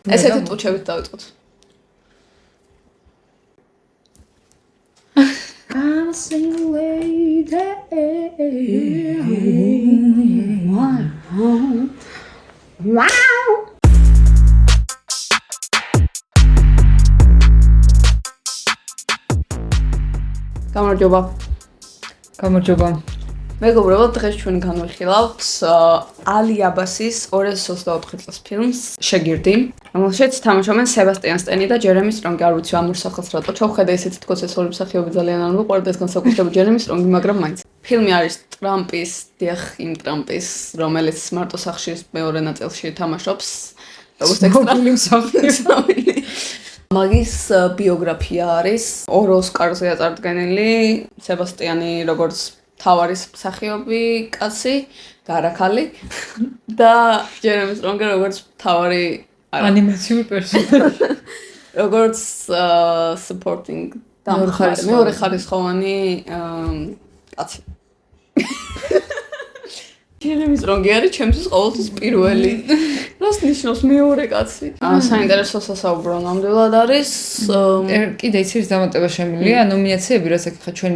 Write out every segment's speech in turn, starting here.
ესეთი ტუჩებით დავიწყოთ. I'm a single lady. Wow. გამარჯობა. გამარჯობა. მეგობრებო, დღეს ჩვენ განვიხილავთ ალი აბასის 2024 წლის ფილმს შეგირდი, რომელშიც თამაშობენ სებასტიან სტენი და ჯერემი სტრონგი. არ ვიცი ამ ორ სახელს რატო ჩავხედე, ესეთი თქოს ეს ორი მსახიობი ძალიან არ მიყვარდა, ეს განსაკუთრებით ჯერემი სტრონგი, მაგრამ მაინც. ფილმი არის ტრამპის, დიახ, იმ ტრამპის, რომელიც მარტო სახში მეორე ნაწილში თამაშობს, როგორც ექსტრა მსახიობი. მაგის ბიოგრაფია არის ორ ოსკარზეა წარდგენილი, სებასტიანი როგორც თავარის მსახიობი კაცი და არაქალი და ჯერემი სტრონგი როგორც თავარი ანიმაციური პერსონაჟი. როგორც supporting მეორე ხარისხოვანი კაცი. ჯერემი სტრონგი არის ჩემთვის ყოველთვის პირველი. რას ნიშნავს მეორე კაცი? საინტერესო სასაუბრო ნამდვილად არის. კიდე იცის დამატება შემიძლია ნომინაციები, რასაც ახლა ჩვენ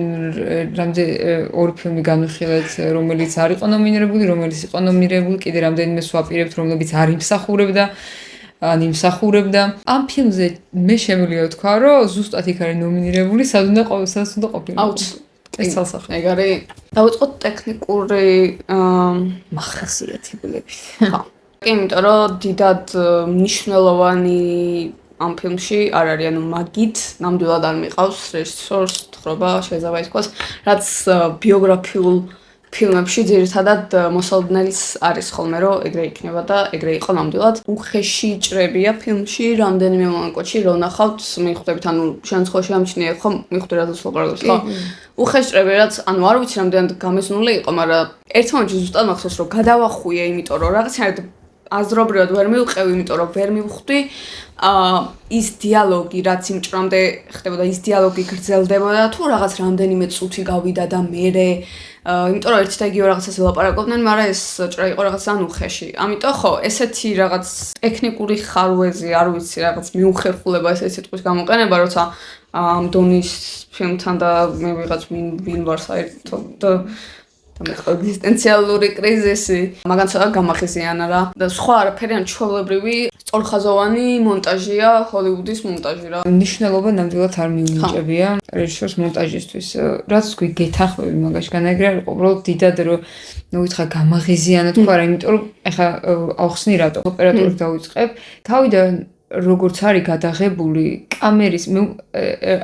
ორი ფილმი განვიხილეთ, რომელიც არ იყო ნომინირებული, რომელიც იყო ნომინირებული, კიდე რამდენიმე ვაპირებთ, რომლებიც არ იმსახურებდა. ამ ფილმზე მე შემიძლია ვთქვა, რომ ზუსტად იქ არის ნომინირებული, სად უნდა ყოფილიყო. ეს ცალსახი. ეგ არის დავიწყოთ ტექნიკური მახასიათებლები. ხო. იმიტომ რომ დიდად მნიშვნელოვანი ამ ფილმში არ არის, ანუ მაგით ნამდვილად არ მიყავს რეჟისორს თხრობა, შეიძლება ითქვას, რაც ბიოგრაფიულ ფილმებში ძირითადად მოსალოდნელის არის ხოლმე, რომ ეგრე იქნება და ეგრე იყო ნამდვილად. უხეში ჭრებია ფილმში, რამდენიმე მომენტში რო ნახავთ, მიხვდებით, ანუ შემთხვევაში ამჩნია ხო, მიხვდეთ რა ლაპარაკობს, ხო? უხეში ჭრები, რაც ანუ არ ვიცი რამდენად გამიზნული იყო, მაგრამ ერთ მომენტში ზუსტად მახსოვს, რომ გადავახუიე, იმიტომ რომ რაღაცნაირად აზრობრივად ვერ მივყევი, იმიტომ რომ ვერ მივხვდი ის დიალოგი, რაც იმ ჭრამდე ხდებოდა, ის დიალოგი გრძელდებოდა თუ რაღაც რამდენიმე წუთი გავიდა და მერე იმიტომ რომ ერთი და იგივე რაღაცას ელაპარაკობდნენ, მაგრამ ეს ჭრა იყო რაღაც ან უხეში. ამიტომ ხო, ესეთი რაღაც ტექნიკური ხარვეზი, არ ვიცი, რაღაც მიუხერხულება ეს სიტყვის გამოყენება, როცა ამ დონის ფილმთან და მე ვიღაც ვინ ვარ საერთოდ და ეგზისტენციალური კრიზისი, მაგან ცოტა გამახიზიანა რა. და სხვა არაფერი ან ჩვეულებრივი სწორხაზოვანი მონტაჟია, ჰოლივუდის მონტაჟი რა. ნიშნულობა ნამდვილად არ მიუნიჭებია რეჟისორს მონტაჟისთვის. რაც თქვი გეთანხმები მაგაში განაგრე არ იყო, უბრალოდ დიდად რომ ვითხა გამაღიზიანა თქვა რა, იმიტომ რომ ეხა ავხსნი რატო ოპერატორს დავიწყებ. თავიდან როგორც არის გადაღებული კამერის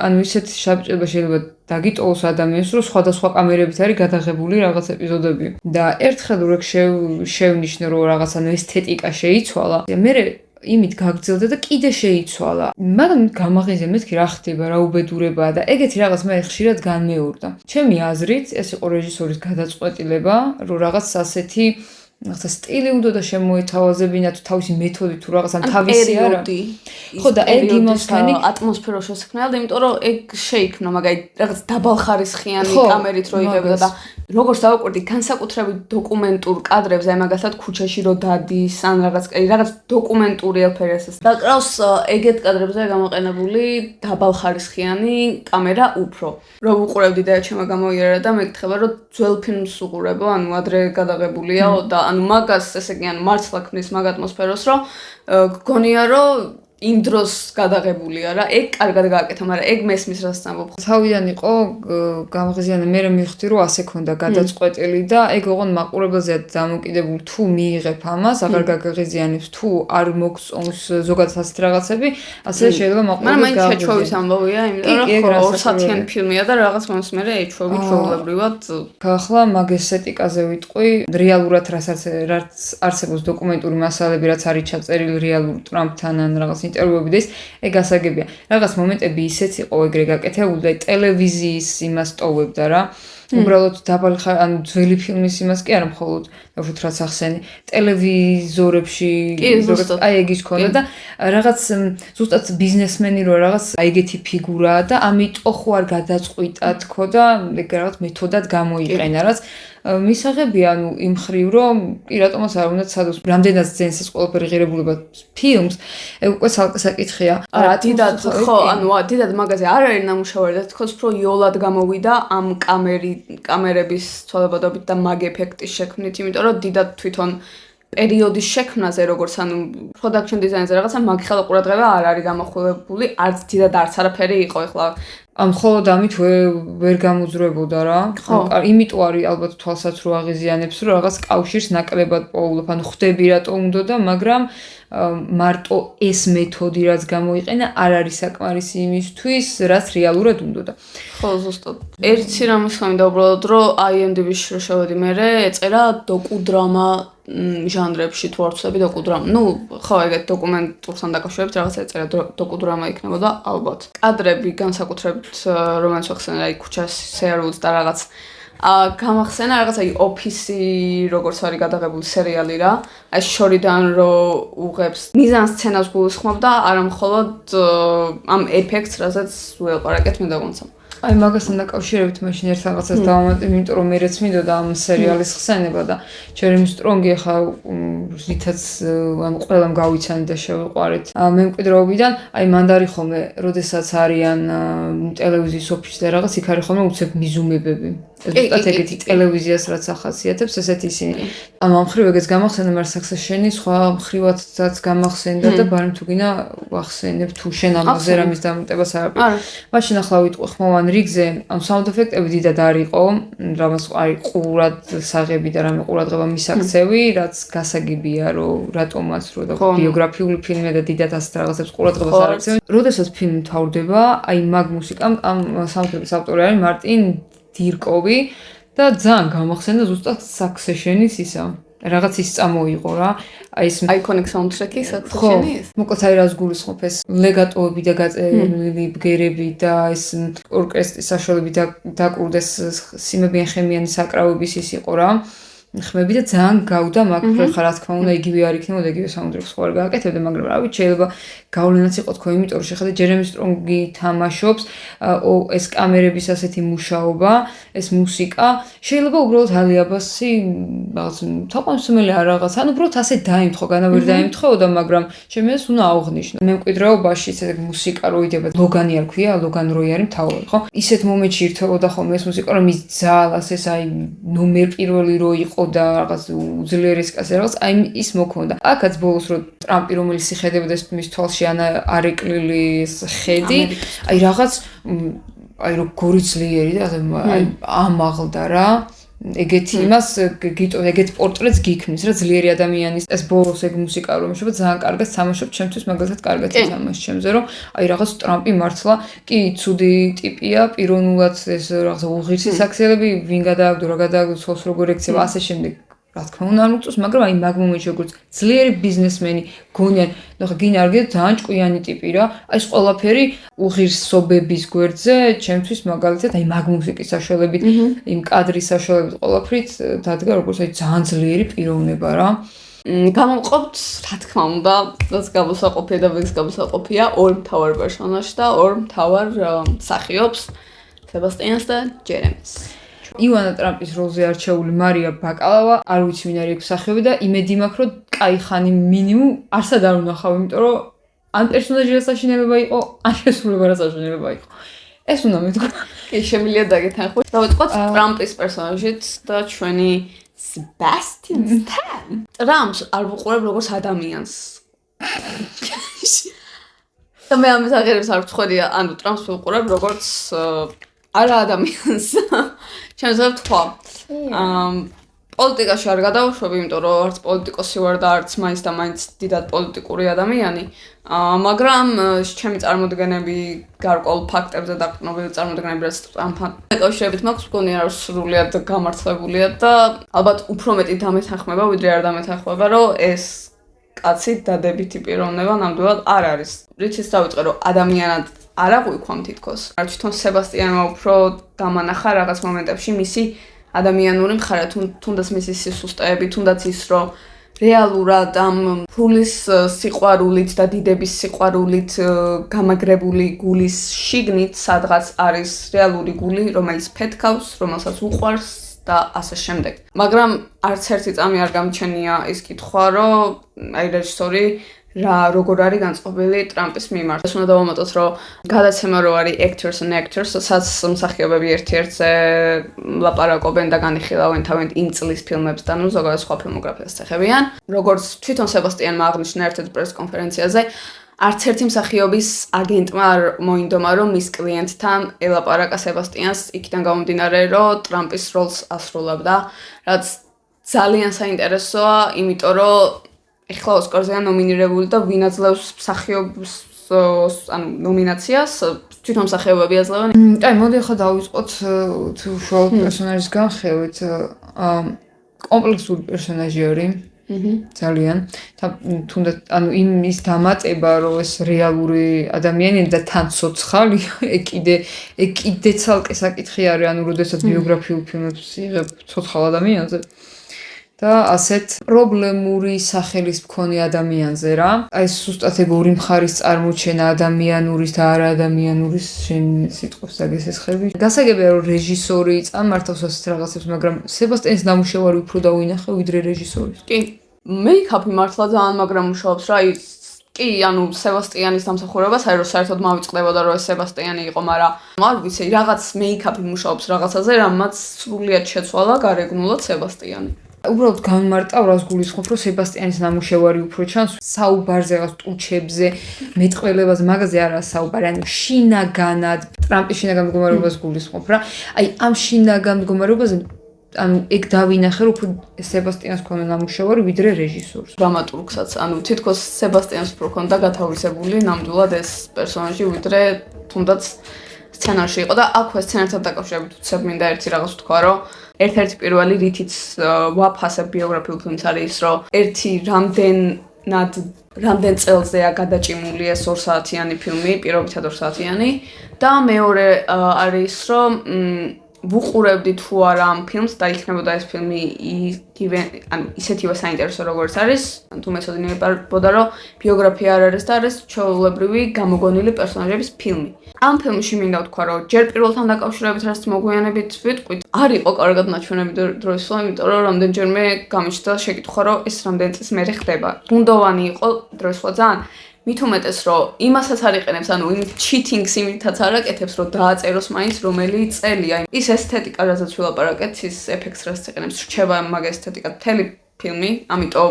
ანუ ისეთ შაბჭება შეიძლება დაგიტოვოს ადამიანს, რომ სხვადასხვა კამერებით არის გადაღებული რაღაც ეპიზოდები. და ერთხელ რო შევნიშნე რომ რაღაც ანუ ესთეტიკა შეიცვალა, მე იმით გაგრძელდა და კიდე შეიცვალა. მაგრამ გამაღიზია მეთქი რა ხდება, რა უბედურებაა და ეგეთი რაღაც მე ხშირად განმეორდა. ჩემი აზრით, ეს იყო რეჟისორის გადაწყვეტილება, რომ რაღაც ასეთი რაღაცა სტილი უნდა და შემოეთავაზებინა თუ თავისი მეთოდი თუ რაღაც ან თავისი არა. ხო და ეგ იმოსქენი ატმოსფერო შესაქმნელა, იმიტომ რომ ეგ შეიქმნა მაგალითად რაღაც დაბალხარისხიანი კამერით რო იღებდა და როგორც დავაკვირდი, განსაკუთრებით დოკუმენტურ კადრებზე, აი მაგალითად ქუჩაში რო დადის, ან რაღაც დოკუმენტური ელფერესს. და ყავს ეგეთ კადრებზე გამოყენებული დაბალხარისხიანი კამერა უფრო. რო ვუყურებდი და ჩემო გამოიერა და მეკითხება, რომ ძველ ფილმს უყურებო, ანუ ადრე გადაღებულიაო და ანუ მაგას ესე იგი ანუ მართლა ქმნის მაგ ატმოსფეროს, რომ გგონია რომ იმ დროს გადაღებულია რა, ეგ კარგად გააკეთა, მაგრამ ეგ მესმის რას ამბობ. თავიდან იყო გამაღიზიანა, მე მივხვდი რომ ასე ქონდა გადაწყვეტილი და ეგ ოღონდ მაყურებელზეა დამოკიდებული, თუ მიიღებ ამას, აღარ გაგაღიზიანებს, თუ არ მოგწონს ზოგადად ასეთ რაღაცები, ასე შეიძლება მაყურებელს მაგრამ მაინც შეჩვევის ამბავია, იმიტომ რომ 2 საათიანი ფილმია და რაღაც მომს მერე ეჩვევი ჩვეულებრივად. ახლა მაგ ესთეტიკაზე ვიტყვი, რეალურად რაც არსებობს დოკუმენტური მასალები, რაც არის ჩაწერილი რეალურ ტრამპთან ან რაღაც ინტერვიუები და ეგ ასაგებია. რაღაც მომენტები ისეც იყო ეგრე გაკეთებული და ტელევიზიის იმას ტოვებდა რა. უბრალოდ დაბალი ანუ ძველი ფილმის იმას კი არა მხოლოდ უბრალოდ რაც ახსენი ტელევიზორებში როგორც აი ეგის ქონდა და რაღაც ზუსტად ბიზნესმენი რო რაღაც აიგეთი ფიგურაა და ამიტომ ხო არ გადაწყვიტა თქო და ეგ რაღაც მეთოდად გამოიყენა რაც მისაღებია ანუ იმ ხრივ რომ რატომაც არ უნდა ცადოს რამდენად ძენს ეს ყველაფერი ღირებულება ფილმს ეგ უკვე საკითხია არა დიდად ხო ანუ დიდად მაგაზე არ არის ნამუშევარი და თქოს უფრო იოლად გამოვიდა ამ კამერების ცვალებადობით და მაგ ეფექტის შექმნით იმიტომ რომ დიდად თვითონ პერიოდის შექმნაზე როგორც ანუ production design-ზე რაღაცა მაგ ხელა ყურადღება არ არის გამახვილებული არც დიდად არც არაფერი იყო ეხლა ამ მხოლოდ ამით ვერ გამოძრებოდა რა. იმიტომ არის ალბათ თვალსაც რო აღიზიანებს რომ რაღაც კავშირს ნაკლებად პოულობ. ანუ ხვდები რატო უნდა და მაგრამ მარტო ეს მეთოდი რაც გამოიყენა არ არის საკმარისი იმისთვის რაც რეალურად უნდა. ხო ზუსტად. ერთი რამის ხამდა უბრალოდ რომ IMDb-ში რო შევედი მე ეწერა დოკუდრამა ჟანრებში თუ არ ვცდები დოკუდრამა. ნუ ხო ეგეთ დოკუმენტურთან დაკავშირებით რაღაცა ეწერა დოკუდრამა იქნებოდა ალბათ. კადრები განსაკუთრებით რომელიც ახსენე აი ქუჩას სერიალს და რაღაც გამახსენა რაღაც აი ოფისი როგორც არის გადაღებული სერიალი რა აი შორიდან რო უღებს მიზანსცენას გულისხმობ და არა მხოლოდ ამ ეფექტს რასაც ველაპარაკეთ მე დაგონცა აი მაგასთან დაკავშირებით მაშინ ერთ რაღაცას დავამატებ, იმიტომ რომ მეც მინდოდა ამ სერიალის ხსენება და ჯერემი სტრონგი ახლა რითაც ანუ ყველამ გავიცანი და შევიყვარეთ. მემკვიდრეობიდან აი მან არის ხოლმე, როდესაც არიან ტელევიზიის ოფისში და რაღაც იქ არის ხოლმე უცებ მიზუმებები. ზუსტად ეგეთი ტელევიზიას რაც ახასიათებს, ესეთი ისინი. ამ მხრივ ეგეც გამახსენდა მაგრამ Succession-ი სხვა მხრივადაც გამახსენდა და ბარემ თუ გინდა ვახსენებ თუ შენ ამაზე რამის დამატებას არ აქვს. მაშინ ახლა ვიტყვი ხმოვან რიგზე, ანუ sound effect-ები დიდად არ იყო, რამაც არის ყურად საღები და რამე ყურადღება მისაქცევი, რაც გასაგებია, რომ რატომაც რო და ბიოგრაფიული ფილმია და დიდად ასეთ რაღაცებს ყურადღებას არ აქცევენ. როდესაც ფილმი თავდება, აი მაგ მუსიკამ ამ soundtrack-ის ავტორი არის მარტინ დირკოვი და ძალიან გამახსენდა ზუსტად Succession-ის ისა. რაღაც ის წამოიღო რა. აი ეს iconic soundtrack-ი Succession-ის. მოკლედ აი რას გულისხმობ ეს ლეგატოები და გაწერილი ბგერები და ეს ორკესტრის საშუალებით დაკურდეს სიმებიან ხემიანი საკრავების ის იყო რა. ხმები და ძალიან გავდა მაგ ხარ რა თქმა უნდა იგივე არ იქნებოდა იგივე საუნდტრეკს ხო არ გააკეთებდა მაგრამ რა ვიცი შეიძლება გავლენაც იყო თქო იმიტომ რომ შეხედე ჯერემი სტრონგი თამაშობს ეს კამერების ასეთი მუშაობა ეს მუსიკა შეიძლება უბრალოდ ალიაბასი რაღაც თაყვანისმცემელი არ რაღაც ანუ უბრალოდ ასე დაემთხო განავერ დაემთხეოდა მაგრამ შემეს უნდა აღვნიშნო მემკვიდრეობაში ეს მუსიკა რო იდება ლოგანი არ ქვია ლოგან როი არის მთავარი ხო ისეთ მომენტში ირთვებოდა ხოლმე ეს მუსიკა რომ ის ძალას ეს აი ნომერ პირველი რო იყო და რაღაც უძლიერესკაზე რაღაც აი ის მოქონდა. აქაც ბოლოს რო ტრამპი რომელიც იხედებოდა ეს მის თვალში არეკლილი ხედი, აი რაღაც აი როგორი ძლიერი და აი ამაღლდა რა. ეგეთი იმას ეგეთ პორტრეტს გიქმნის რა ძლიერი ადამიანის ეს ბოლოს ეგ მუსიკა რომ შევა ძალიან კარგად თამაშობ ჩემთვის მაგალითად კარგად ითამაშ ჩემზე რომ აი რაღაც ტრამპი მართლა კი ცუდი ტიპია პიროვნულად ეს რაღაც უღირსი საქციელები ვინ გადააგდო რა გადააგდო სოს როგორ ექცევა ასე შემდეგ რა თქმა უნდა არ მოგწონს მაგრამ აი მაგ მომენტში როგორც ძლიერი ბიზნესმენი გონიან და ხა გინ არ გიდო ძალიან ჭკვიანი ტიპი რა აი ეს ყველაფერი უღირსობების გვერდზე ჩემთვის მაგალითად აი მაგ მუსიკის საშუალებით იმ კადრის საშუალებით ყველაფრით დადგა როგორც აი ძალიან ძლიერი პიროვნება რა გამოვყოფთ რა თქმა უნდა რაც გამოსაყოფია და ვექს გამოსაყოფია ორ მთავარ პერსონაჟს და ორ მთავარ მსახიობს სებასტიანს და ჯერემის ივანა ტრამპის როლზე არჩეული მარია ბაკალავა არ ვიცი ვინ არის მსახიობი და იმედი მაქვს რომ კაი ხანი მინიმუმ არსად არ უნახავ იმიტომ რომ ან პერსონაჟი საშინელება იყო ან შესრულება საშინელება იყო ეს უნდა მეთქვა კი შემიძლია დაგეთანხმო დავიწყოთ ტრამპის პერსონაჟით და ჩვენი Sebastian Stan ტრამპს არ ვუყურებ როგორც ადამიანს და მე ამის აღერებს არ ვწყვეტი ანუ ტრამპს ვუყურებ როგორც არა ადამიანს შემიძლია თქვა პოლიტიკაში არ გადავშვები იმიტომ რომ არც პოლიტიკოსი ვარ და არც მაინც და მაინც დიდად პოლიტიკური ადამიანი მაგრამ ჩემი წარმოდგენები გარკვეულ ფაქტებზე დაყრდნობილი წარმოდგენები რაც ტრამპთან დაკავშირებით მაქვს მგონია რომ სრულიად გამართლებულია და ალბათ უფრო მეტი დამეთანხმება ვიდრე არ დამეთანხმება რომ ეს კაცი დადებითი პიროვნება ნამდვილად არ არის რითიც დავიწყე რომ ადამიანად არ აღვიქვამ თითქოს. არ თვითონ სებასტიანმა უფრო დამანახა რაღაც მომენტებში მისი ადამიანური მხარე, თუნდაც მისი სისუსტეები, თუნდაც ის რომ რეალურად ამ ფულის სიყვარულით და დიდების სიყვარულით გამაგრებული გულის შიგნით სადღაც არის რეალური გული, რომელიც ფეთქავს, რომელსაც უყვარს და ასე შემდეგ. მაგრამ არც ერთი წამი არ გამჩენია ის კითხვა, რომ აი რეჟისორი როგორ არის განწყობილი ტრამპის მიმართ. ეს უნდა დავამატოთ, რომ გადაცემა რო არის actors and actors, სადაც მსახიობები ერთ-ერთზე ლაპარაკობენ და განიხილავენ თავიანთ იმ წლის ფილმებს და ნუ ზოგადად სხვა ფილმოგრაფიას ეხებიან. როგორც თვითონ სებასტიანმა აღნიშნა ერთ-ერთ პრეს-კონფერენციაზე, არც ერთი მსახიობის აგენტმა არ მოინდომა, რომ მის კლიენტთან ელაპარაკა სებასტიანს იქიდან გამომდინარე, რომ ტრამპის როლს ასრულებდა, რაც ძალიან საინტერესოა, იმიტომ რომ ეხლა ოსკარზეა ნომინირებული და ვინ აძლევს მსახიობს ანუ ნომინაციას თვითონ მსახიობები აძლევენ. აი მოდი ახლა დავიწყოთ თუ უშუალოდ პერსონაჟის განხილვით. კომპლექსური პერსონაჟი არის. ძალიან. თუნდაც ანუ იმის დამატება, რომ ეს რეალური ადამიანია და თან ცოცხალი, ეგ კიდე ცალკე საკითხი არის, ანუ როდესაც ბიოგრაფიულ ფილმებს იღებ ცოცხალ ადამიანზე. და ასეთ პრობლემური სახელის მქონე ადამიანზე რა. აი ზუსტად ეგ ორი მხარის წარმოჩენა ადამიანურის და არაადამიანურის შენ სიტყვებს დაგესესხები. გასაგებია რომ რეჟისორი წამართავს ასეთ რაღაცებს, მაგრამ სებასტიანის ნამუშევარი უფრო დავინახე ვიდრე რეჟისორის. კი, მეიქაპი მართლა ძალიან მაგრამ მუშაობს რა, ის კი, ანუ სებასტიანის დამსახურებას, აი რომ საერთოდ მავიწყდებოდა რომ ეს სებასტიანი იყო, მაგრამ არ ვიცი, რაღაც მეიქაპი მუშაობს რაღაცაზე, რამაც სრულიად შეცვალა გარეგნულად სებასტიანი. უბრალოდ გამმარტავ რას გულისხმობ, რომ სებასტიანის ნამუშევარი უფრო ჩანს საუბარზე, რაღაც ტუჩებზე, მეტყველებაზე, მაგაზე არა საუბარი, ანუ შინაგანად, ტრამპის შინაგან მდგომარეობას გულისხმობ რა. აი ამ შინაგან მდგომარეობაზე ანუ ეგ დავინახე, რომ უფრო სებასტიანს ქონდა ნამუშევარი ვიდრე რეჟისორს. დრამატურგსაც, ანუ თითქოს სებასტიანს უფრო ქონდა გათავისებული ნამდვილად ეს პერსონაჟი ვიდრე თუნდაც სცენარში იყო და აქვე სცენართან დაკავშირებით უცებ მინდა ერთი რაღაც ვთქვა, რომ ერთ-ერთი პირველი რითიც ვაფასებ ბიოგრაფიულ ფილმს არის ის, რომ ერთი რამდენ წელზეა გადაჭიმული ეს 2 საათიანი ფილმი, პირობითად 2 საათიანი და მეორე არის, რომ ვუყურებდი თუ არა ამ ფილმს და იქნებოდა ეს ფილმი ანუ ისეთივე საინტერესო როგორც არის, თუ მეცოდინებოდა, რომ ბიოგრაფია არ არის და არის ჩვეულებრივი გამოგონილი პერსონაჟების ფილმი. ამ ფილმში მინდა ვთქვა, რომ ჯერ პირველთან დაკავშირებით რაც მოგვიანებით ვიტყვით, არ იყო კარგად ნაჩვენები დროისვლა, იმიტომ რომ რამდენჯერმე გამიჩნდა შეკითხვა, რომ ეს რამდენი წლის მერე ხდება. ბუნდოვანი იყო დროისვლა ძალიან. მით უმეტეს, რომ იმასაც არ იყენებს, ანუ იმით ჩიტინგს იმითაც არ აკეთებს, რომ დააწეროს მაინც რომელი წელია. ის ესთეტიკა, რასაც ვილაპარაკეთ, ის ეფექტს რაც იყენებს, რჩება მაგ ესთეტიკად მთელი ფილმი, ამიტომ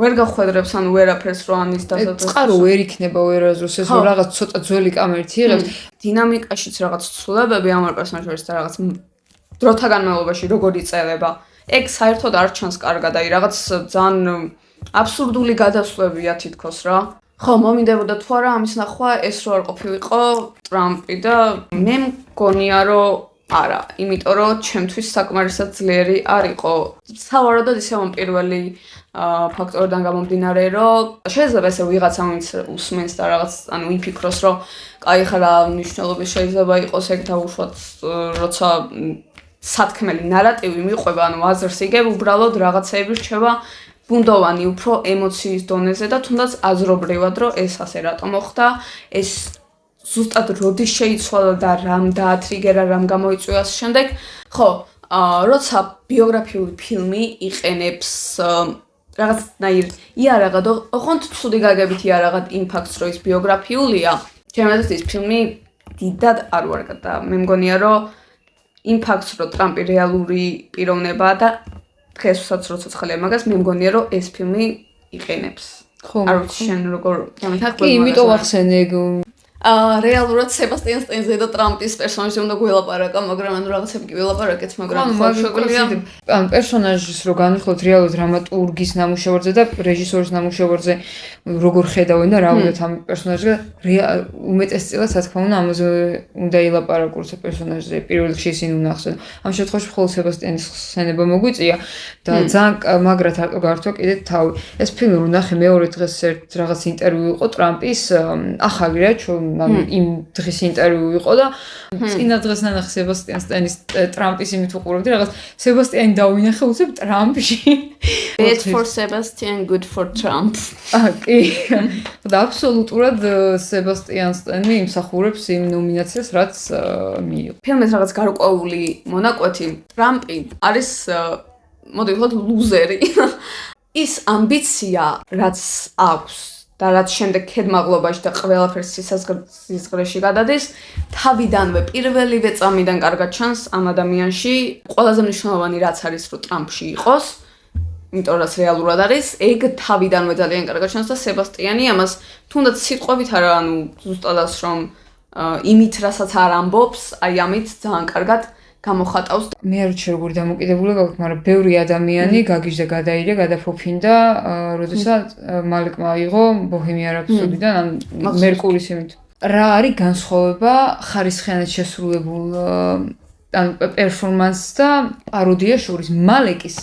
ვერ გახვედრებს, ანუ ვერაფერს რო ანის დასაწყისში. წყარო ვერ იქნება ვერაზროს, ეს რომ რაღაც ცოტა ძველი კამერით იღებს. დინამიკაშიც რაღაც ცვლილებები ამ პერსონაჟების და რაღაც დროთა განმავლობაში როგორ იწერება. ეგ საერთოდ არ ჩანს კარგად, აი რაღაც ძალიან აბსურდული გადასვლებია თითქოს რა. ხო, მომინდებოდა თუ არა ამის ნახვა, ეს რო არ ყოფილიყო ტრამპი და მე მგონია რომ არა, იმიტომ რომ ჩემთვის საკმარისად ძლიერი არ იყო. სავარაუდოდ ისევ ამ პირველი ფაქტორიდან გამომდინარე, რომ შეიძლება ესე ვიღაცა ვინც უსმენს და რაღაც ანუ იფიქროს, რომ კაი ხა რა მნიშვნელობის შეიძლება იყოს ეგ დაუშვათ, როცა სათქმელი ნარატივი მიყვება, ანუ აზრს იგებ, უბრალოდ რაღაცეები რჩება ბუნდოვანი უფრო ემოციის დონეზე და თუნდაც აზრობრივად, რომ ეს ასე რატომ მოხდა, ეს ზუსტად როდის შეიცვალა და რამ დაათრიგერა, რამ გამოიწვია შემდეგ. ხო, როცა ბიოგრაფიული ფილმი იყენებს რაღაცნაირ იარაღად, ოღონდ ცუდი გაგებით იარაღად იმ ფაქტს, რომ ის ბიოგრაფიულია, ჩემთვის ის ფილმი დიდად არ ვარგა და მე მგონია, რომ იმ ფაქტს, რომ ტრამპი რეალური პიროვნებაა და დღესაც როცა ცხელია მაგას, მე მგონია, რომ ეს ფილმი იყენებს. ხო, არ ვიცი შენ როგორ დამეთანხმებ. კი, იმიტომ ახსენე ეგ რეალურად სებასტიან სტენზე და ტრამპის პერსონაჟზე უნდა გველაპარაკა, მაგრამ ანუ რაღაცები კი ველაპარაკეთ, მაგრამ ხო შეგვიძლია ან პერსონაჟის რო განვიხილოთ რეალურად დრამატურგის ნამუშევარზე და რეჟისორის ნამუშევარზე როგორ ხედავენ და რა უნდათ ამ პერსონაჟზე უმეტესწილად რა თქმა უნდა ამაზე უნდა ილაპარაკოს პერსონაჟზე პირველ რიგში ისინი უნდა ახსენო. ამ შემთხვევაში მხოლოდ სებასტიანის ხსენება მოგვიწია და ძალიან მაგრად გართვა კიდე თავი. ეს ფილმი რო ნახე მეორე დღეს ერთ რაღაც ინტერვიუ იყო ტრამპის ახალი რა ჩვენ იმ დღის ინტერვიუ იყო და წინა დღეს ნახე სებასტიან სტენის ტრამპის იმით უყურებდი რაღაც სებასტიანი დავინახე უცებ ტრამპში Bad for Sebastian, good for Trump. კი. და აბსოლუტურად სებასტიან სტენი იმსახურებს იმ ნომინაციას, რაც მიიღო. ფილმის რაღაც გარკვეული მონაკვეთი ტრამპი არის მოდი ვთქვათ ლუზერი. ის ამბიცია, რაც აქვს და რაც შემდეგ ქედმაღლობაში და ყველაფერს სისხლში გადადის, თავიდანვე პირველივე წამიდან კარგად ჩანს ამ ადამიანში. ყველაზე მნიშვნელოვანი რაც არის, რომ ტრამპში იყოს, იმიტომ რაც რეალურად არის, ეგ თავიდანვე ძალიან კარგად ჩანს და სებასტიანი ამას თუნდაც სიტყვებით არა, ანუ ზუსტადაც რომ იმით რასაც არ ამბობს, აი ამით ძალიან კარგად გამოხატავს. მე არ ვიცი როგორი დამოკიდებული გაქვს, მაგრამ ბევრი ადამიანი გაგიჟდა, გადაირა, გადაფოფინდა, როდესაც მალეკმა აიღო ბოჰემიან რაფსოდიდან, ან მერკურის იმით. რა არის განსხვავება ხარისხიანად შესრულებულ ან პერფორმანსს და პაროდია შორის? მალეკის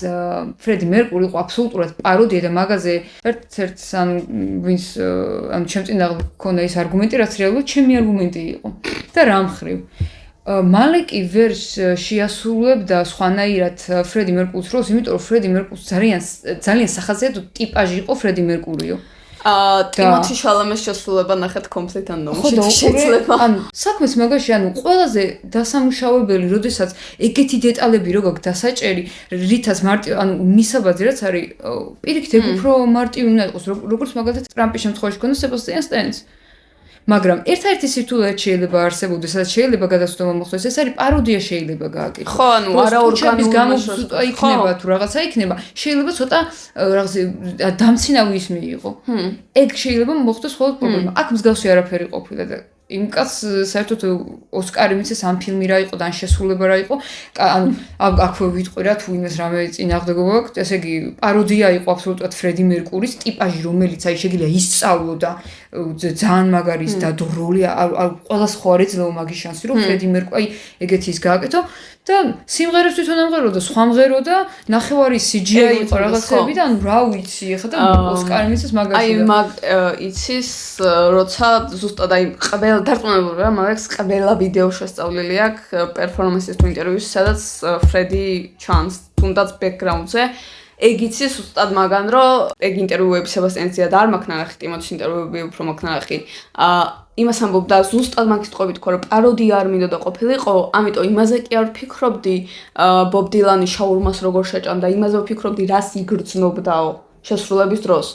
ფრედი მერკური იყო აბსოლუტურად პაროდია და მაგაზე ერთ-ერთ ან ვინც ან ჩემ წინ გქონდა ის არგუმენტი, რაც რეალურად ჩემი არგუმენტი იყო. და რა მხრივ მალეკი ვერ შეასრულებდა სხვანაირად ფრედი მერკურის როლს, იმიტომ რომ ფრედი მერკურის ძალიან სახაზიათო ტიპაჟი იყო ფრედი მერკურიო. ტიმოთი შალამეს შესრულება ნახეთ Complete Unknown-ში შეიძლება. ანუ საქმეს მაგაში, ანუ ყველაზე დასამუშავებელი, როდესაც ეგეთი დეტალები რო გაქვს დასაჭერი, რითაც მარტივ, ანუ მისაბაძი რაც არის, პირიქით ეგ უფრო მარტივი უნდა იყოს, როგორც მაგალითად ტრამპის შემთხვევაში ქონდა სებასტიან სტენს. მაგრამ ერთ-ერთი სირთულე შეიძლება არსებობდეს, სადაც შეიძლება გადაცდომა მოხდეს, ეს არის პაროდია შეიძლება გააკეთოს. ხო, ანუ არა ორგანული გამოსვლა იქნება თუ რაღაცა იქნება, შეიძლება ცოტა რაღაც დამცინავი ის მიიღო. ეგ შეიძლება მოხდეს მხოლოდ პრობლემა. აქ მსგავსი არაფერი ყოფილა და იმ კაცს საერთოდ ოსკარი მიცეს ამ ფილმი რა იყო და ან შესრულება რა იყო. ანუ აქვე ვიტყვი რა თუ იმეს რამე წინააღმდეგობა აქვს, ესე იგი პაროდია იყო აბსოლუტურად ფრედი მერკურის ტიპაჟი, რომელიც აი შეგიძლია ისწავლო და ძალიან მაგარი ის დადროლი, ყველას ხო არ ეძლევა მაგის შანსი, რომ ფრედი მერკური აი ეგეთი ის გააკეთო და სიმღერებს თვითონ ამღერო და სხვა მღერო და ნახევარი CGI იყო რაღაცები და ანუ რა ვიცი, ეხლა და ოსკარი მიცეს მაგაში. აი მაგ იცის, როცა ზუსტად აი ყველა დარწმუნებული რა, მაგას ყველა ვიდეო შესწავლილი აქვს პერფორმანსის თუ ინტერვიუში, სადაც ფრედი ჩანს თუნდაც ბექგრაუნდზე. ეგ იცის ზუსტად მაგან, რომ ეგ ინტერვიუები სებასტიანზე და არ მაქვს ნახი, ტიმოთის ინტერვიუები უფრო მაქვს ნახი. იმას ამბობდა ზუსტად მაგის ტყობით ხო, რომ პაროდია არ მინდოდა ყოფილიყო, ამიტომ იმაზე კი არ ვფიქრობდი ბობ დილანი შაურმას როგორ შეჭამდა, იმაზე ვფიქრობდი რას იგრძნობდაო შესრულების დროს.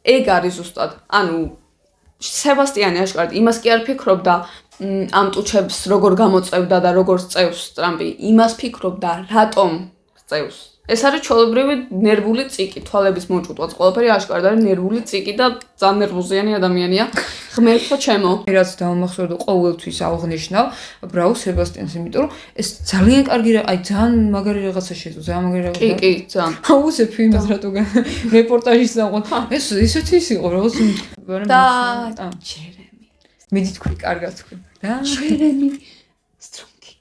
ეგ არის ზუსტად. ანუ სებასტიანი აშკარად იმას კი არ ფიქრობდა ამ ტუჩებს როგორ გამოწევდა და როგორ წევს ტრამპი, იმას ფიქრობდა რატომ წევს. ეს არის ჩვეულებრივი ნერვული წიკი, თვალების მოჭუტვაც ყველაფერი აშკარად არის ნერვული წიკი და ძალიან ნერვოზიანი ადამიანია. ღმერთო ჩემო. რაც დავამახსოვრდო ყოველთვის აღნიშნავ ბრაუ სებასტიანს, იმიტომ რომ ეს ძალიან კარგი აი ძალიან მაგარი რაღაცა შეძლო, ძალიან მაგარი რაღაცა. კი, ძალიან. აუზე ფილმს რატო რეპორტაჟის დავყოთ. ეს ისეთი ის იყო რაღაც და ჯერემი. მიდი თქვი, კარგად თქვი. და ჯერემი სტრონგი.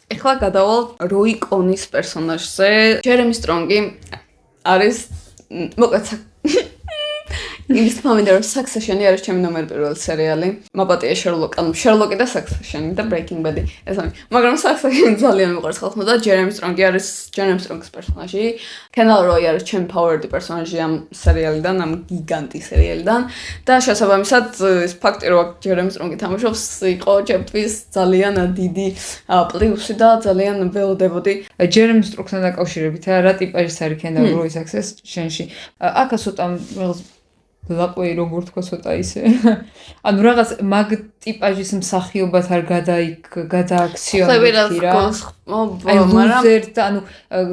ეხლა გადავალ როი კონის პერსონაჟზე. ჯერემი სტრონგი არის მოკლედ იმის თქმამინდა რომ Succession-ი არის ჩემი ნომერ პირველი სერიალი. მაპატია Sherlock-ი და Succession-ი და Breaking Bad-ი. ესამი. მაგრამ Succession ძალიან მიყვარს ხალხმა და ჯერემი სტრონგი არის ჯერემი სტრონგის პერსონაჟი. Kendall Roy არის ჩემი ფავორიტი პერსონაჟი ამ სერიალიდან, ამ გიგანტი სერიალიდან და შესაბამისად ეს ფაქტი რომ ჯერემი სტრონგი თამაშობს იყო ჩემთვის ძალიან დიდი პლუსი და ძალიან ველოდებოდი. ჯერემი სტრონგთან დაკავშირებით რა ტიპაჟის არის Kendall Roy Succession-ში. აქა ცოტა ლაყვი როგორ თქვა ცოტა ისე. ანუ რაღაც მაგ ტიპაჟის მსახიობად არ გადააქციონებს რა. ლუზერ და ანუ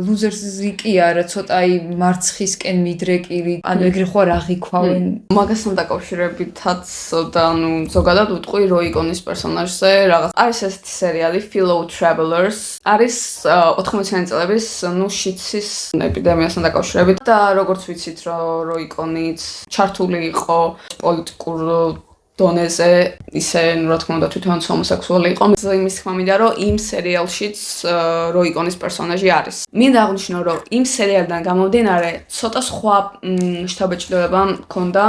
ლუზერსი კი არა, ცოტა აი მარცხისკენ მიდრეკილი, ანუ ეგრე ხო არ აღიქვავენ. მაგასთან დაკავშირებითაც და ანუ ზოგადად ვიტყვი როი კონის პერსონაჟზე რაღაც. არის ესეთი სერიალი Fellow Travelers, არის 80-იანი წლების შიცის ეპიდემიასთან დაკავშირებით და როგორც ვიცით, რომ როი კონიც ჩართული იყო პოლიტიკურ დონეზე, ისე რა თქმა უნდა თვითონ ჰომოსექსუალი იყო. იმის თქმა მინდა რომ იმ სერიალშიც როი კონის პერსონაჟი არის. მინდა აღნიშნო რომ იმ სერიალიდან გამომდინარე ცოტა სხვა შთაბეჭდილება მქონდა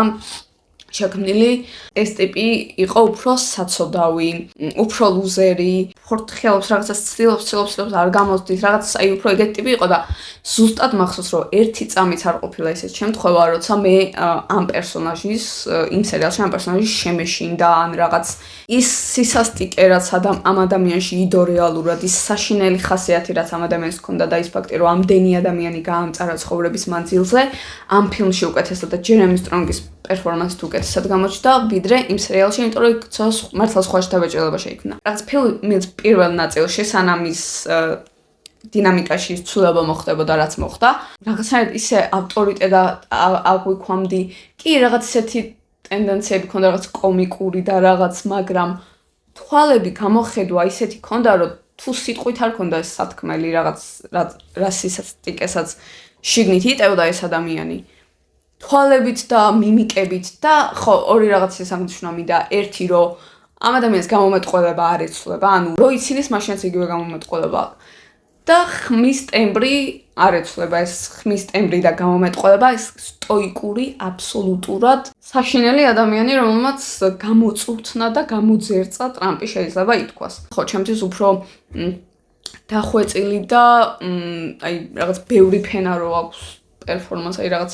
შექმნილი. ეს ტიპი იყო უფრო საცოდავი, უფრო ლუზერი, ფორთხელობს რაღაცას ცდილობს არ გამოსდის, რაღაც აი უფრო ეგეთი ტიპი იყო და ზუსტად მახსოვს რომ ერთი წამიც არ ყოფილა ესეთ შემთხვევა, როცა მე ამ პერსონაჟის იმ სერიალში ამ პერსონაჟის შემეშინდა ან რაღაც ის სისასტიკე რაც ამ ადამიანში იდო რეალურად ის საშინელი ხასიათი რაც ამ ადამიანს ჰქონდა და ის ფაქტი რომ ამდენი ადამიანი გაამწარა ცხოვრების მანძილზე ამ ფილმში უკეთესად და ჯერემი სტრონგის პერფორმანსი უკეთესად გამოჩნდა ვიდრე იმ სერიალში, იმიტომ რომ მართლა სხვა შთაბეჭდილება შეიქმნა. რაღაც ფილმის პირველ ნაწილში სანამ ის დინამიკაში ცვლილება მოხდებოდა რაც მოხდა, რაღაცნაირად ისე ავტორიტეტად აღვიქვამდი, კი რაღაც ისეთი ტენდენციები ქონდა რაღაც კომიკური და რაღაც, მაგრამ თვალები გამოხედვა ისეთი ქონდა, რომ თუ სიტყვით არ ქონდა ეს სათქმელი რაღაც რასისტიკესაც შიგნით იტევდა ეს ადამიანი. თვალებით და მიმიკებით და ხო ორი რაღაცა სამნიშნავი და ერთი რომ ამ ადამიანს გამომეტყველება არ ეცვლება, ანუ რო იცინეს მაშინაც იგივე გამომეტყველება და ხმის ტემბრი არ ეცვლება, ეს ხმის ტემბრი და გამომეტყველება ეს სტოიკური აბსოლუტურად საშინელი ადამიანი, რომელმაც გამოწურთნა და გამოძერწა ტრამპი შეიძლება ითქვას. ხო, ჩემთვის უფრო დახვეწილი და აი რაღაც ბევრი ფენა რო აქვს პერფორმანსი, აი რაღაც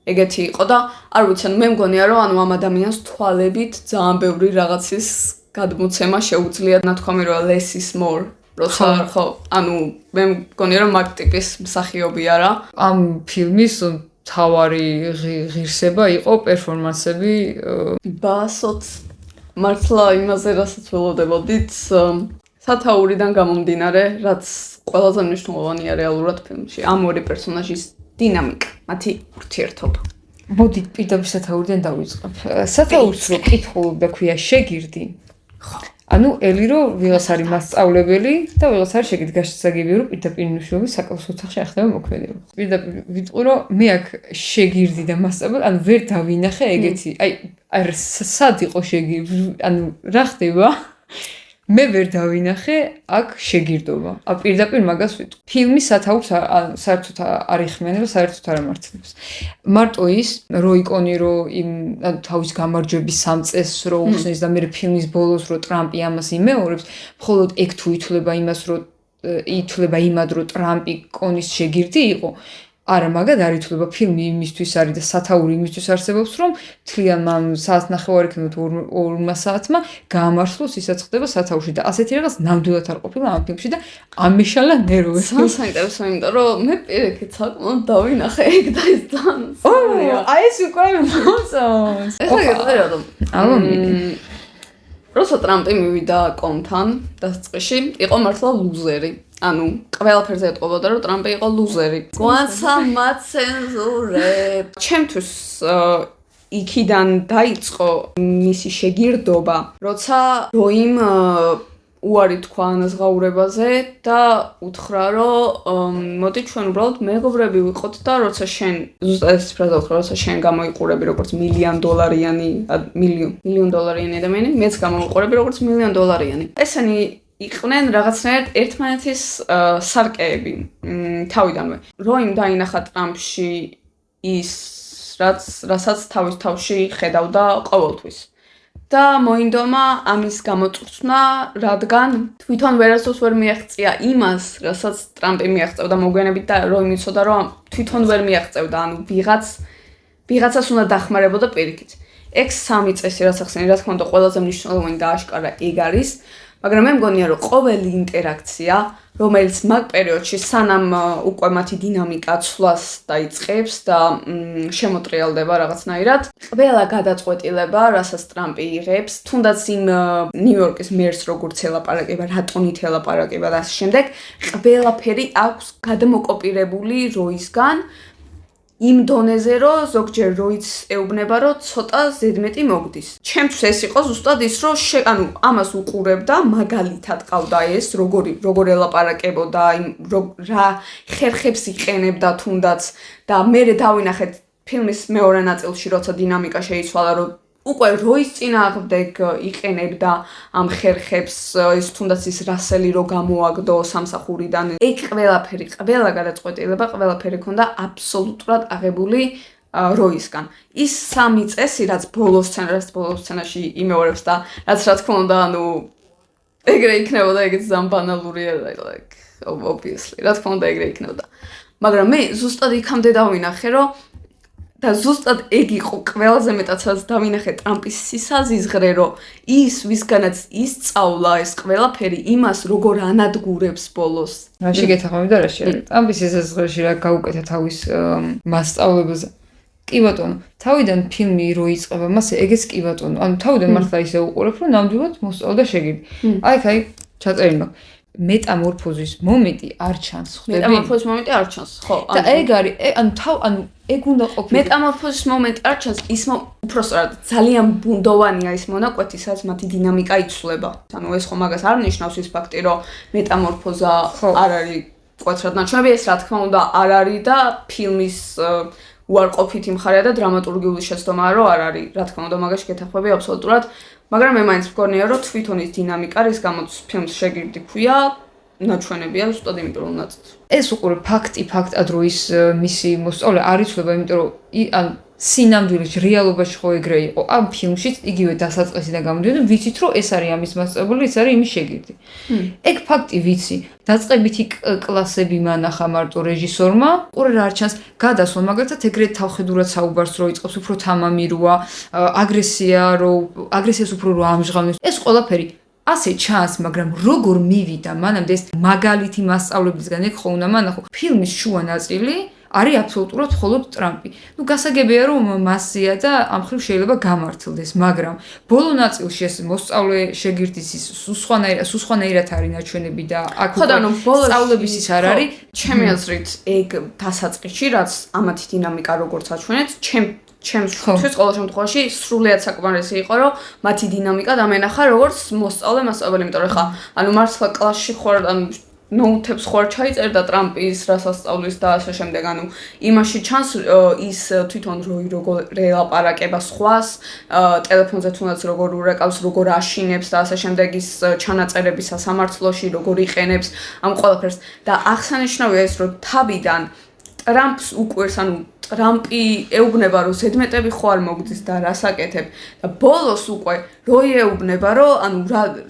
ეგეთი იყო და არ ვიცი, მე მგონია რომ ანუ ამ ადამიანს თვალებით ძალიან ბევრი რაღაცის გადმოცემა შეუძლია, ნათქვამი რომ less is more. როცა ხო, ანუ მე მგონია რომ მაგ ტიპის მსახიობია რა. ამ ფილმის თავარი ღირსება იყო პერფორმანსები. ბასოთ მართლა იმაზე რასაც ველოდებოდით სათაურიდან გამომდინარე, რაც ყველაზე მნიშვნელოვანია რეალურად ფილმში. ამ ორი პერსონაჟის დინამიკა, მათი ურთიერთობა. მოდით პირდაპირ სათაურიდან დავიწყებ. სათაურს რო კითხულობ და ქვია შეგირდი. ხო. ანუ ელი რო ვიღაც არის მასწავლებელი და ვიღაც არის შეგირდი გასაგებია რომ პირდაპირ მნიშვნელობის საკითხს ოთახში ახდება მოქმედება. პირდაპირ ვიტყვი რომ მე აქ შეგირდი და მასწავლებელი, ანუ ვერ დავინახე ეგეთი. აი სად იყო შეგირდი, ანუ რა ხდება? მე ვერ დავინახე აქ შეგირდობა. პირდაპირ მაგას ვიტყვი. ფილმის სათაურს საერთოდ არ იხმიანება, საერთოდ არ ამართლებს. მარტო ის რო იკონი რომ იმ თავის გამარჯვების სამწეს რო უხსნის და მე ფილმის ბოლოს რო ტრამპი ამას იმეორებს, მხოლოდ ეგ თუ ითვლება იმას რომ ითვლება იმად რომ ტრამპი კონის შეგირდი იყო. არა, მაგად არ ითვლება ფილმი იმისთვის არის და სათაური იმისთვის არსებობს, რომ თლიანმა საათს ნახევარი იქნებოდ 2 საათმა გაამართლოს ისაც ხდება სათაურში და ასეთი რაღაც ნამდვილად არ ყოფილა ამ ფილმში და ამეშალა ნერვები. საინტერესო, იმიტომ რომ მე პირიქით საკმაოდ დავინახე ეგ და ეს ძალიან. აი ეს უკვე მოსწონს. ეხლა გეტყვი ალბა როცა ტრამპი მივიდა კონთან დასაწყისში, იყო მართლა ლუზერი. ანუ ყველაფერზე ეტყობოდა რომ ტრამპი იყო ლუზერი. გვანცა მაცენზურებ. ჩემთვის იქიდან დაიწყო მისი შეგირდობა, როცა როიმ უარი თქვა ანაზღაურებაზე და უთხრა რომ მოდი ჩვენ უბრალოდ მეგობრები ვიყოთ და როცა შენ ზუსტად ეს ფრაზა უთხრა, როცა შენ გამოიყურები როგორც მილიონ დოლარიანი ადამიანი, მეც გამოვიყურები როგორც $1,000,000 დოლარიანი. ესენი იყვნენ რაღაცნაირად ერთმანეთის სარკეები თავიდანვე. როიმ დაინახა ტრამპში ის რასაც თავის თავში ხედავდა ყოველთვის. და მოინდომა ამის გამოწურთნა, რადგან თვითონ ვერასდროს ვერ მიაღწია იმას, რასაც ტრამპი მიაღწევდა მოგვიანებით და როიმ იცოდა რომ თვითონ ვერ მიაღწევდა, ანუ ვიღაცას უნდა დახმარებოდა პირიქით. ეგ სამი წესი რაც ახსენე, რა თქმა უნდა, ყველაზე მნიშვნელოვანი და აშკარა ეგ არის. მაგრამ მე მგონია რომ ყოველი ინტერაქცია, რომელიც მაგ პერიოდში სანამ უკვე მათი დინამიკა ცვლას დაიწყებს და შემოტრიალდება რაღაცნაირად, ყველა გადაწყვეტილება, რასაც ტრამპი იღებს, თუნდაც იმ ნიუ-იორკის მერს როგორც ელაპარაკება, რატონით ელაპარაკება და ამ შემდეგ, ყველაფერი აქვს გადმოკოპირებული როისგან. იმ დონეზე რომ ზოგჯერ როიც ეუბნება რომ ცოტა ზედმეტი მოგდის. ჩემთვის ეს იყო ზუსტად ის რომ ანუ ამას უყურებდა, მაგალითად ყავდა ეს როგორ ელაპარაკებოდა, რა ხერხებს იყენებდა თუნდაც და მე დავინახეთ ფილმის მეორე ნაწილში როცა დინამიკა შეიცვალა რომ უკვე როის წინააღმდეგ იყენებდა ამ ხერხებს, ის თუნდაც ის რასელი რო გამოაგდო სამსახურიდან. ეგ ყველაფერი, ყველა გადაწყვეტილება, ყველაფერი ქონდა აბსოლუტურად აღებული როისგან. ის სამი წესი, რაც ბოლოს სცენაში იმეორებს და რაც რა თქმა უნდა, ეგრე იქნებოდა, ეგეც ძალიან ბანალურია, like obviously. რა თქმა უნდა, ეგრე იქნებოდა. მაგრამ მე ზუსტად იქამდე დავინახე, რომ და ზუსტად ეგ იყო ყველაზე მეტად რაც დავინახე ტრამპის სისაზიზღრე, რომ ის ვისგანაც ისწავლა ეს ყველაფერი იმას როგორ ანადგურებს ბოლოს. რაში გეთახმები და რაში არა. ტრამპის სისაზღრეში რა გაუკეთა თავის მასწავლებელზე. კი ბატონო, თავიდან ფილმი რო იწყება, მასე ეგეც კი ბატონო. ანუ თავიდან მართლა ისე უყურებ, რომ ნამდვილად მოსწავლდა შეგირდი. აი, ჩაწერილი მაქვს. მეტამორფოზის მომენტი არ ჩანს, ხვდები? მეტამორფოზის მომენტი არ ჩანს, ხო. და ეგ არის, ანუ ეგ უნდა ყოფილიყო. მეტამორფოზის მომენტი არ ჩანს, ის უпроსტად ძალიან ბუნდოვანია ის მონაკვეთი, სადაც მათი დინამიკა იცვლება. ანუ ეს ხო მაგას არ ნიშნავს ის ფაქტი, რომ მეტამორფოზა არ არის მკვეთრად ნაჩვენები, ეს რა თქმა უნდა არ არის და ფილმის უარყოფითი მხარეა და დრამატურგიული შეცდომაა, რომ არ არის, რა თქმა უნდა, მაგაში გეთახმები აბსოლუტურად. მაგრამ მე მაინც მგონია, რომ თვითონ ის დინამიკა, რის გამოც ფილმს შეგირდი ქვია, ნაჩვენებია ზუსტად იმიტომ რომ ნაწილს. ეს უყურე ფაქტად რომ ის მისი მოსწავლე არ იცვლება, იმიტომ რომ ანუ სინამდვილეში რეალობაში ხო ეგრე იყო. ამ ფილმშიც იგივე დასაწყისიდან გამოდიოდა, ვიცით რომ ეს არის ამის მასწავლებელი, ეს არის იმის შეგირდი. ეგ ფაქტი ვიცი. დაწყებითი კლასები მანახა მარტო რეჟისორმა, უყურე რა არ ჩანს, გადასვლა, მაგალითად ეგრეთ თავხედურად საუბარს რო იწყებს, უფრო თამამიროა, აგრესიას უფრო რო ამჟღავნებს. ეს ყველაფერი ასე ჩანს, მაგრამ როგორ მივიდა მანამდე ეს მაგალითი მასწავლებელისგან ეგ ხო უნდა მანახო. ფილმის შუა ნაწილი არის აბსოლუტურად მხოლოდ ტრამპი. გასაგებია რომ მასია და ამ ხრივ შეიძლება გამართლდეს, მაგრამ ბოლო ნაწილში ეს მოსწავლე შეგირდის ის სუსხანაირად არის ნაჩვენები და აქ სწავლების ის არ არის. ჩემი აზრით ეგ დასაწყისში, რაც ამათი დინამიკა როგორც აჩვენებს, ჩემს ყოველ შემთხვევაში სრულიად საკმარისი იყო, რომ მათი დინამიკა დამენახა როგორც მოსწავლე-მასწავლებელი, იმიტომ რომ ხა ანუ მართლა კლასში ხوار ანუ ნოუთებს ხوار ჩაიწერდა ტრამპის რასასწავლის და ასე შემდეგ, ანუ იმაში ჩანს ის თვითონ როგორ ელაპარაკება სხვას, ტელეფონზე თუნდაც როგორ ურეკავს, როგორ აშინებს და ასე შემდეგ ის ჩანაწერები სასამართლოში როგორ იყენებს ამ ყველაფერს და აღსანიშნავია ეს, რომ თავიდან ტრამპს უკვირს, ანუ ტრამპი ეუბნება, რომ ზედმეტები ხო არ მოგდის და რას აკეთებ და ბოლოს უკვე რო ეუბნება, რომ ანუ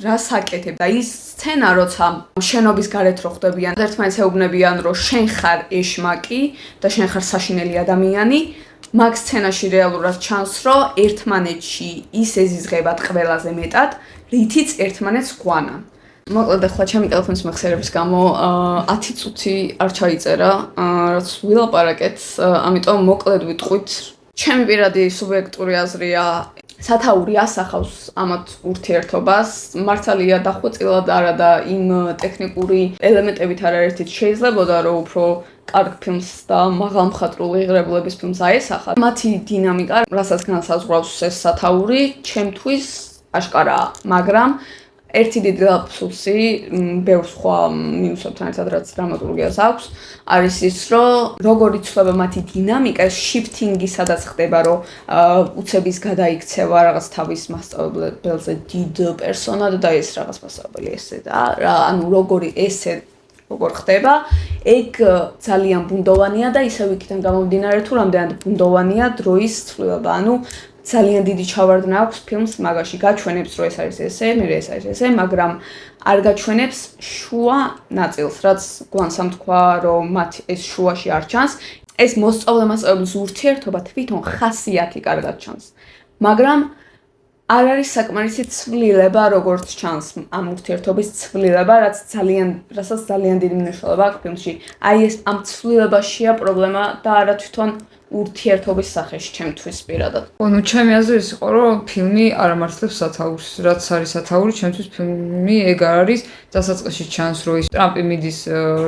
რას აკეთებ და ის სცენა, როცა შენობის გარეთ რო ხდებიან, ერთმანეთს ეუბნებიან, რომ შენ ხარ ეშმაკი და შენ ხარ საშინელი ადამიანი, მაგ სცენაში რეალურად ჩანს, რომ ერთმანეთში ის ეზიზღებათ ყველაზე მეტად, რითიც ერთმანეთს გვანან. მოკლედ ახლა ჩემი ტელეფონის მეხსიერების გამო 10 წუთი არ ჩაიწერა, რაც ვილაპარაკეთ, ამიტომ მოკლედ ვიტყვით. ჩემი პირადი სუბიექტური აზრია, სათაური ასახავს ამათ ურთიერთობას, მართალია დახვეწილად არა და იმ ტექნიკური ელემენტებით არაერთით შეიძლებოდა, რომ უფრო კარგ ფილმს და მაღალმხატვრული ღირებულების ფილმს აესახა. მათი დინამიკა, რასაც განსაზღვრავს ეს სათაური, ჩემთვის აშკარაა, მაგრამ ერთი დიდი აფსუსი, ბევრ სხვა მინუსებთან ერთად რაც დრამატურგიას აქვს, არის ის, რომ როგორ იცვლება მათი დინამიკა, შიფტინგი სადაც ხდება, რომ უცების გადაიქცევა რაღაც თავის მასწავლებელზე დიდ პერსონად და ეს რაღაც მასწავლებელი ესე და ანუ როგორ ხდება, ეგ ძალიან ბუნდოვანია და ისევ იქიდან გამომდინარე თუ რამდენად ბუნდოვანია დროის ცვლილება, ანუ ძალიან დიდი ჩავარდნა აქვს ფილმს მაგაში გაჩვენებს, რომ ეს არის ესე, მერე ეს არის ესე, მაგრამ არ გაჩვენებს შუა ნაწილს, რაც გვანსამ თქვა, რომ მათ ეს შუაში არ ჩანს. ეს მოსწავლე-მასწავლებლის ურთიერთობა თვითონ ხასიათი კარგად ჩანს. მაგრამ არ არის საკმარისი ცვლილება, როგორც ჩანს ამ ურთიერთობის ცვლილება, რასაც ძალიან დიდი მნიშვნელობა აქვს ფილმში. აი ეს ამ ცვლილებაშია პრობლემა და არა თვითონ ურთიერთობის სახეში ჩემთვის პირადად. ანუ ჩემი აზრით ის იყო, რომ ფილმი არ ამართლებს სათაურს, რაც არის სათაური, ჩემთვის ფილმი ეგ არ არის, დასაწყისში ჩანს, რომ ის ტრამპი მიდის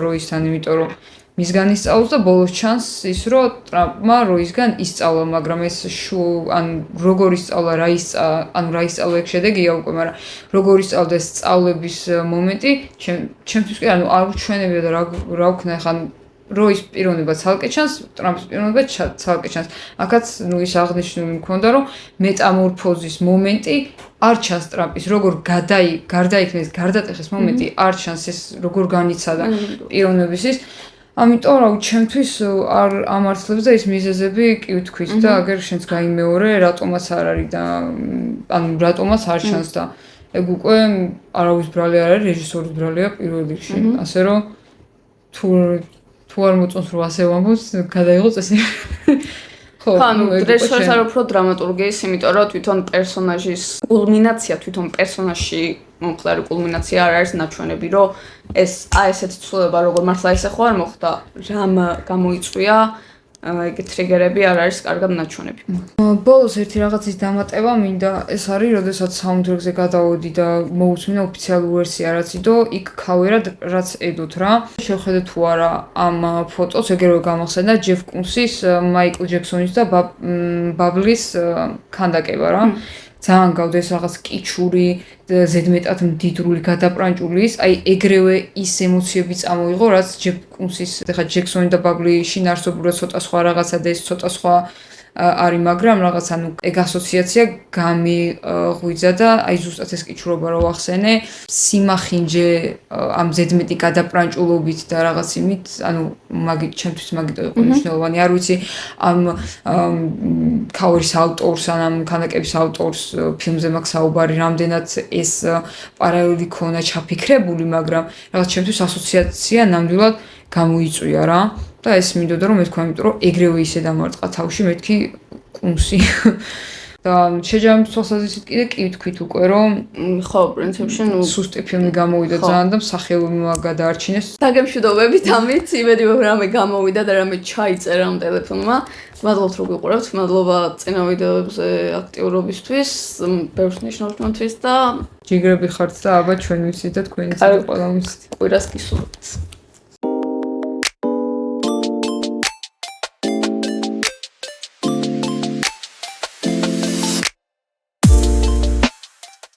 როისთან, იმიტომ რომ მისგან ისწავლოს და ბოლოს ჩანს ის, რომ ტრამპმა როისგან ისწავლა, მაგრამ ეს ანუ როგორ ისწავლა, რა ისწავლა ეგ შედეგია უკვე, მაგრამ როგორ ისწავლდა ეს სწავლების მომენტი, ჩემთვის კი ანუ არ უჩვენებია და რა ვქნა ხან როის პიროვნება ცალკე ჩანს, ტრამპის პიროვნება ცალკე ჩანს. აქაც ის აღნიშნული მქონდა, რომ მეტამორფოზის მომენტი არ ჩანს ტრამპის, როგორ გარდაიქმნეს, გარდატეხეს მომენტი არ ჩანს, ეს როგორ განიცადა პიროვნების ის. ამიტომ რა ვიცი, ჩემთვის არ ამართლებს და ის მიზეზები კი ვთქვით და აგერ შენც გაიმეორე, რატომაც არ არის და ანუ რატომაც არ ჩანს და ეგ უკვე არავის ბრალი არ არის, რეჟისორის ბრალია პირველ რიგში. ასე რომ თუ არ მოწონს რომ ასე ვამბობს, გადაიღო წესი. ხო, ანუ რეჟისორს არ უფრო დრამატურგიის, იმიტომ რომ თვითონ პერსონაჟის კულმინაცია, თვითონ პერსონაჟში მომხდარი კულმინაცია არ არის ნაჩვენები, რომ ესეთი ცვლილება როგორ მართლა ისე ხო არ მოხდა, რამ გამოიწვია, ეგეთ ტრიგერები არ არის კარგად ნაჩვენები. ბოლოს ერთი რაღაცის დამატება მინდა, ეს არის, როდესაც საუნდტრეკზე გადავოდი და მოусმინა ოფიციალური ვერსია რაც იდო, იქ ქავერად რაც ედოთ რა. შევხედე თუ არა ამ ფოტოს, ეგრევე გამახსენდა ჯეფ კუნსის, მაიკლ ჯექსონის და ბაბლის ქანდაკება რა. ძალიან გავდეს რაღაც კიჩური, ზედმეტად მდიდრული გადაპრანჭული ის, აი ეგრევე ის ემოციები წამოიღო, რაც ჯეფ კუნსის, ეხლა ჯექსონი და ბაბლი შინაარსობრივად ცოტა სხვა რაღაცა და ეს ცოტა სხვა არის, მაგრამ რაღაც ანუ ეგ ასოციაცია გამიღვიძა და აი ზუსტად ეს კიჩურობა რო ვახსენე, სიმახინჯე ამ ზედმეტი გადაპრანჭულობით და რაღაც იმით, ანუ ჩემთვის მაგიტო იყო მნიშვნელოვანი, არ ვიცი ამ ქავერის ავტორს ან ამ ქანდაკების ავტორს ფილმზე მაქვს საუბარი, რამდენად ეს პარალელი ქონა ჩაფიქრებული, მაგრამ რაღაც ჩემთვის ასოციაცია ნამდვილად გამოიწვია რა. და ეს მინდოდა რომ მეთქვა, იმიტომ რომ ეგრევე ისე დამარტყა თავში მეთქი კუნსი. და შეჯამების თვალსაზრისით კიდე კი ვთქვით უკვე რომ ხო, პრინციპში ნუ სუსტი ფილმი გამოვიდა ძალიან და მსახიობმა გადაარჩინეს. დაგემშვიდობებით ამით, იმედი ვარ რამე გამოვიდა და რამე ჩაიწერა ამ ტელეფონმა. მადლობთ რომ გიყურებთ, მადლობა წინა ვიდეოებზე აქტიურობისთვის, ბევრს ნიშნავს ჩვენთვის და ჯიგრები ხართ და აბა ჩვენ ვიცით და თქვენიც ყველა ვიცით. ყვირას გისურვებთ.